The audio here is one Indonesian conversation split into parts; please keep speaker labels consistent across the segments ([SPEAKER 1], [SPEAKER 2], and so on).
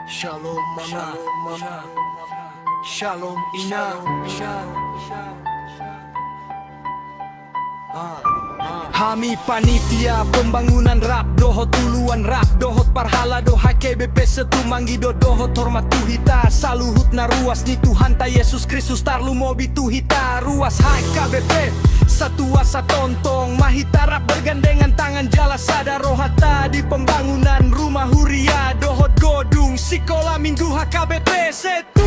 [SPEAKER 1] Shalom mana, Shalom ina. Hami panitia pembangunan rap dohot tuluan rap dohot parhala doha KBP setumanggi dohot hormat tuhita saluhut na ruas ni Tuhan ta Yesus Kristus tarlu mobi tuhita ruas hai KBP satu asa tontong mahita rap bergandengan tangan jala sada rohata di pembangunan rumah huria dohot godung sikola minggu HKBP setu.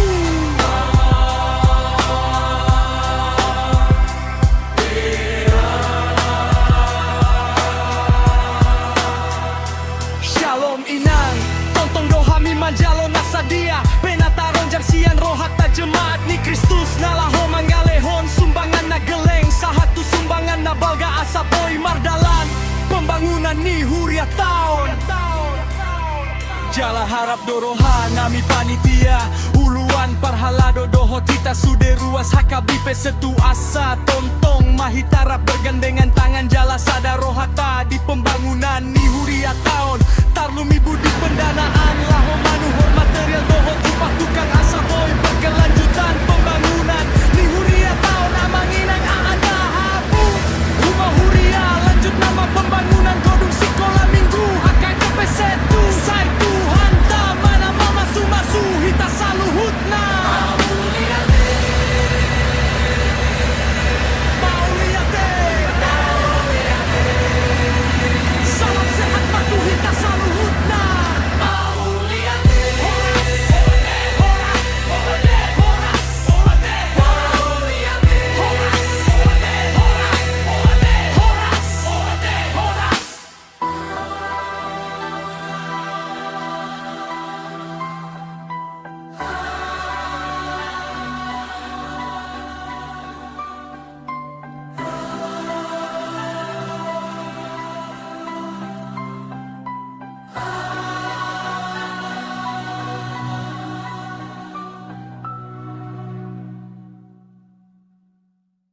[SPEAKER 1] Shalom inang, tontong dohami manjalo nasadia penataron jarsian rohata jemaat ni Kristus nalaho mangalehon sumbangan na geleng sahatu sumbangan na balga asaboy mardalan pembangunan ni huria tahun jala harap doroha nami panitia uluan parhalado doho tita sude ruas HKBP setu asa tontong mahitara bergandengan tangan jala sada rohata di pembangunan ni huria tahun